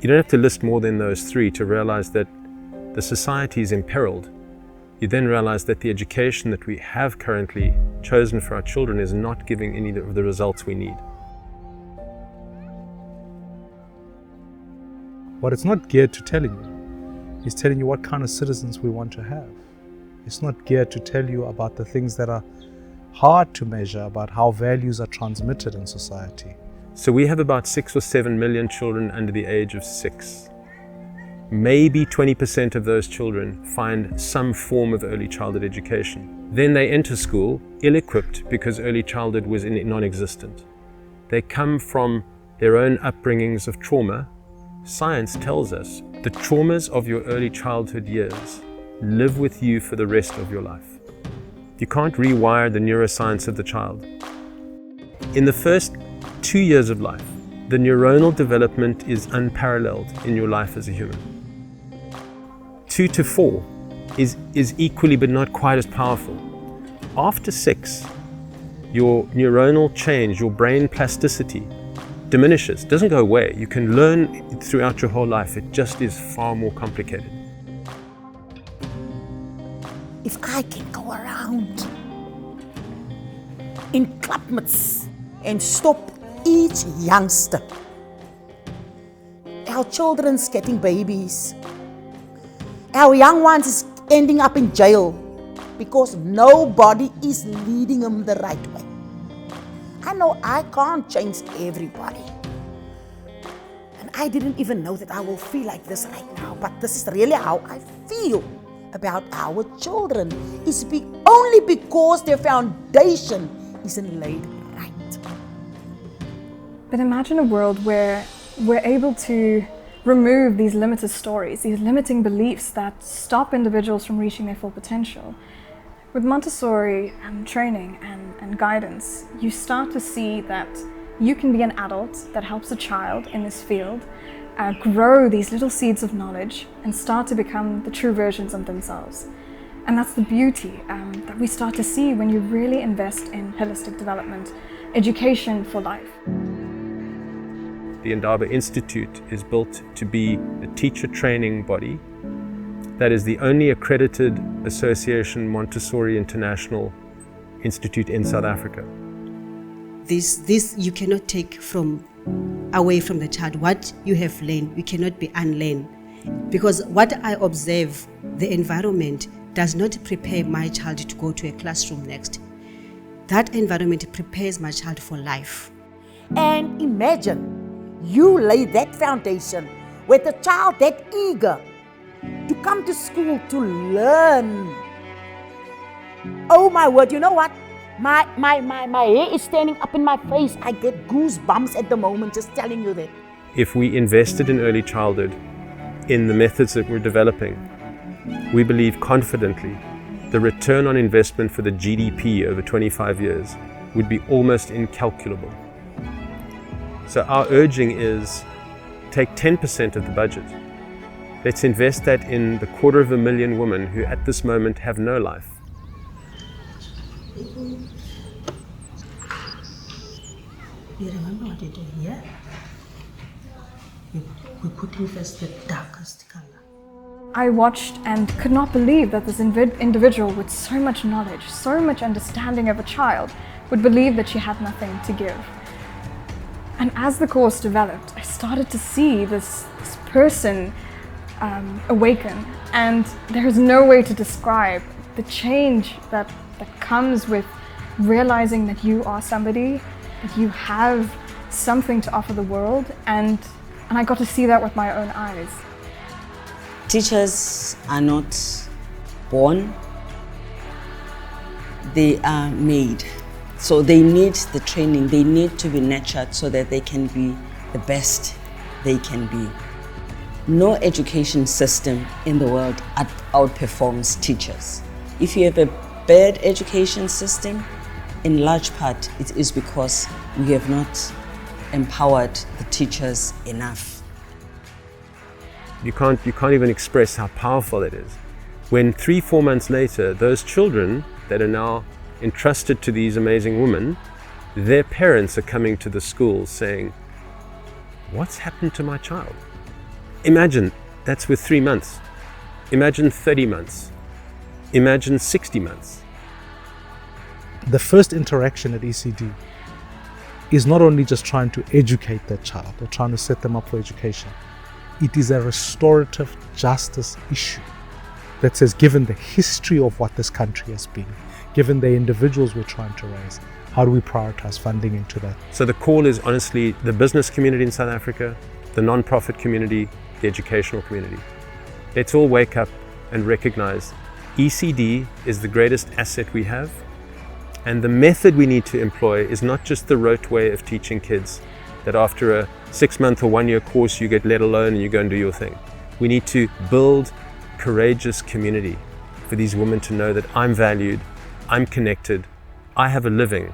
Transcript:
You don't have to list more than those three to realize that the society is imperiled. You then realize that the education that we have currently chosen for our children is not giving any of the results we need. What it's not geared to telling you is telling you what kind of citizens we want to have. It's not geared to tell you about the things that are hard to measure, about how values are transmitted in society. So we have about 6 or 7 million children under the age of 6. Maybe 20% of those children find some form of early childhood education. Then they enter school ill-equipped because early childhood was non-existent. They come from their own upbringings of trauma. Science tells us the traumas of your early childhood years live with you for the rest of your life. You can't rewire the neuroscience of the child. In the first 2 years of life, the neuronal development is unparalleled in your life as a human. 2 to 4 is equally but not quite as powerful. After 6, your neuronal change, your brain plasticity diminishes, doesn't go away. You can learn throughout your whole life. It just is far more complicated. If I can go around in clubmates and stop each youngster, our children's getting babies, our young ones is ending up in jail because nobody is leading them the right way. I know I can't change everybody. And I didn't even know that I will feel like this right now, but this is really how I feel about our children. It's only because their foundation isn't laid right. But imagine a world where we're able to remove these limited stories, these limiting beliefs that stop individuals from reaching their full potential. With Montessori training and guidance, you start to see that you can be an adult that helps a child in this field grow these little seeds of knowledge and start to become the true versions of themselves. And that's the beauty that we start to see when you really invest in holistic development, education for life. The Indaba Institute is built to be a teacher training body that is the only accredited association Montessori International Institute in South Africa. This you cannot take away from the child. What you have learned, you cannot be unlearned. Because what I observe, the environment does not prepare my child to go to a classroom next. That environment prepares my child for life. And imagine you lay that foundation with a child that eager to come to school to learn. Oh my word, you know what? My hair is standing up in my face. I get goosebumps at the moment just telling you that. If we invested in early childhood, in the methods that we're developing, we believe confidently the return on investment for the GDP over 25 years would be almost incalculable. So our urging is take 10% of the budget. Let's invest that in the 250,000 women who at this moment have no life. You remember what you did here? We put in first the darkest color. I watched and could not believe that this individual with so much knowledge, so much understanding of a child, would believe that she had nothing to give. And as the course developed, I started to see this person awaken, and there is no way to describe the change that comes with realizing that you are somebody, that you have something to offer the world, and I got to see that with my own eyes. Teachers are not born, they are made. So they need the training, they need to be nurtured so that they can be the best they can be. No education system in the world outperforms teachers. If you have a bad education system, in large part it is because we have not empowered the teachers enough. You can't even express how powerful it is. When 3-4 months later, those children that are now entrusted to these amazing women, their parents are coming to the schools saying, "What's happened to my child? Imagine that's with 3 months. Imagine 30 months. Imagine 60 months. The first interaction at ECD is not only just trying to educate that child or trying to set them up for education. It is a restorative justice issue that says, given the history of what this country has been, given the individuals we're trying to raise, how do we prioritize funding into that? So the call is honestly the business community in South Africa, the non-profit community, the educational community. Let's all wake up and recognize ECD is the greatest asset we have, and the method we need to employ is not just the rote way of teaching kids that after a 6-month or 1-year course you get let alone and you go and do your thing. We need to build courageous community for these women to know that I'm valued, I'm connected, I have a living,